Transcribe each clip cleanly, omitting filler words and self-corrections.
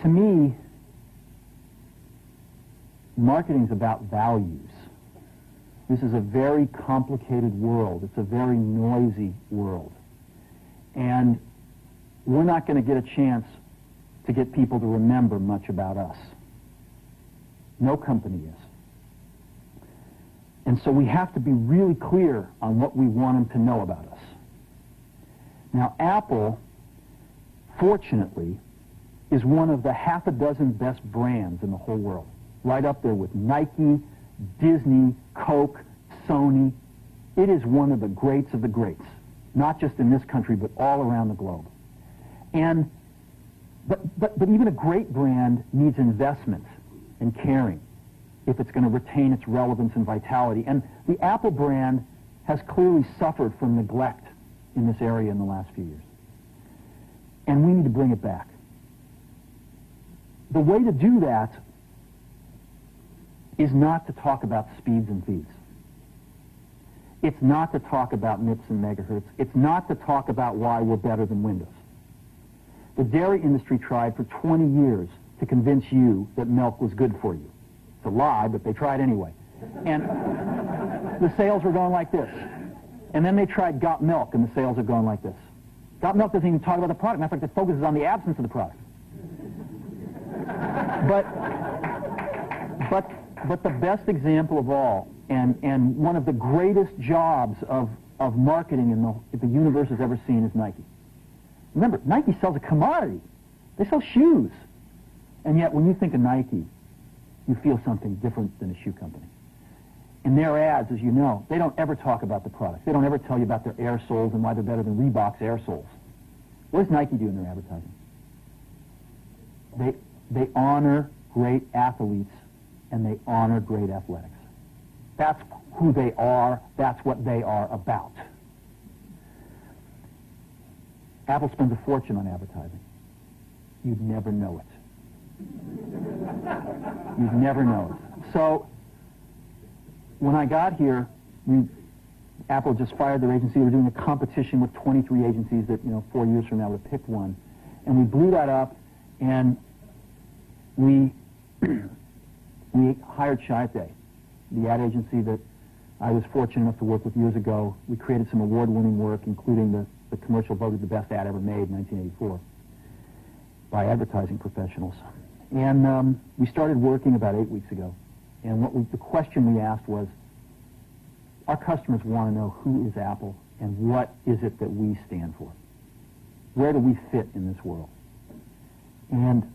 To me, marketing's about values. This is a very complicated world. It's a very noisy world. And we're not going to get a chance to get people to remember much about us. No company is. And so we have to be really clear on what we want them to know about us. Now, Apple, fortunately, is one of the half a dozen best brands in the whole world. Right up there with Nike, Disney, Coke, Sony. It is one of the greats of the greats, not just in this country, but all around the globe. And, but even a great brand needs investment and caring if it's going to retain its relevance and vitality. And the Apple brand has clearly suffered from neglect in this area in the last few years. And we need to bring it back. The way to do that is not to talk about speeds and feeds. It's not to talk about MIPS and megahertz. It's not to talk about why we're better than Windows. The dairy industry tried for 20 years to convince you that milk was good for you. It's a lie, but they tried anyway. And the sales were going like this. And then they tried Got Milk, and the sales are going like this. Got Milk doesn't even talk about the product. Matter of fact, it focuses on the absence of the product. But the best example of all, and one of the greatest jobs of marketing the universe has ever seen is Nike. Remember, Nike sells a commodity. They sell shoes. And yet, when you think of Nike, you feel something different than a shoe company. In their ads, as you know, they don't ever talk about the products. They don't ever tell you about their air soles and why they're better than Reebok's air soles. What does Nike do in their advertising? They honor great athletes and they honor great athletics. That's who they are. That's what they are about. Apple spends a fortune on advertising. You'd never know it. You'd never know it. So when I got here, Apple just fired their agency. They were doing a competition with 23 agencies that, 4 years from now would have picked one. And we blew that up, and we hired Chiat+Day, the ad agency that I was fortunate enough to work with years ago. We created some award-winning work, including the commercial voted the best ad ever made in 1984 by advertising professionals. And we started working about 8 weeks ago. And the question we asked was, our customers want to know who is Apple and what is it that we stand for? Where do we fit in this world? And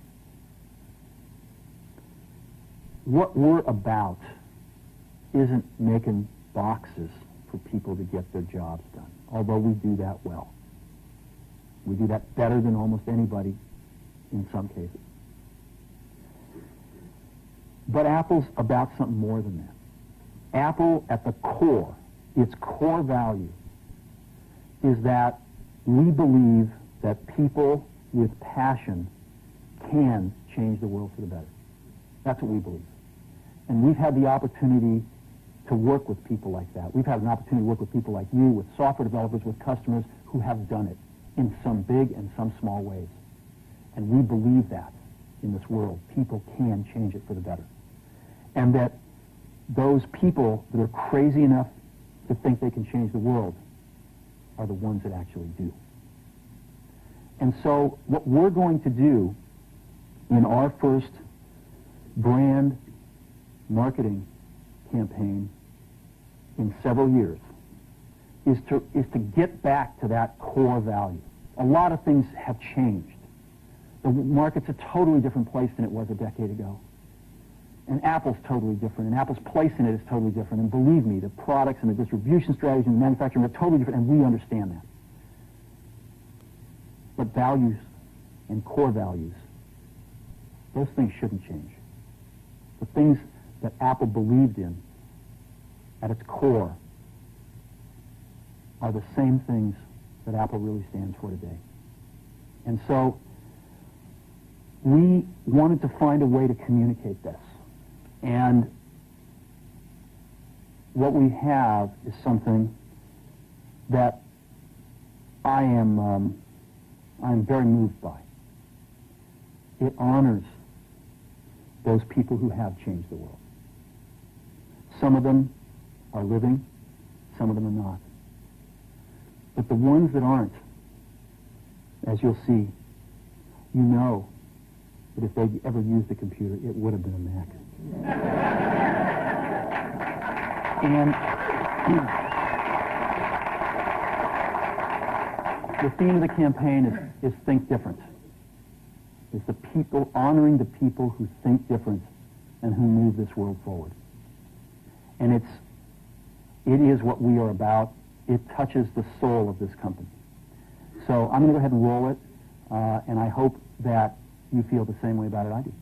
what we're about isn't making boxes for people to get their jobs done, although we do that well. We do that better than almost anybody in some cases. But Apple's about something more than that. Apple, at the core, its core value, is that we believe that people with passion can change the world for the better. That's what we believe. And we've had the opportunity to work with people like that. We've had an opportunity to work with people like you, with software developers, with customers who have done it in some big and some small ways. And we believe that in this world, people can change it for the better. And that those people that are crazy enough to think they can change the world are the ones that actually do. And so what we're going to do in our first brand marketing campaign in several years is to get back to that core value. A lot of things have changed. The market's a totally different place than it was a decade ago. And Apple's totally different, and Apple's place in it is totally different. And believe me, the products and the distribution strategy and the manufacturing are totally different, and we understand that. But values and core values, those things shouldn't change. The things that Apple believed in at its core are the same things that Apple really stands for today. And so we wanted to find a way to communicate this. And what we have is something that I am very moved by. It honors those people who have changed the world. Some of them are living, some of them are not. But the ones that aren't, as you'll see, you know that if they'd ever used a computer, it would have been a Mac. And the theme of the campaign is Think Different. It's the people, honoring the people who think different and who move this world forward. And it is what we are about. It touches the soul of this company. So I'm going to go ahead and roll it, and I hope that you feel the same way about it I do.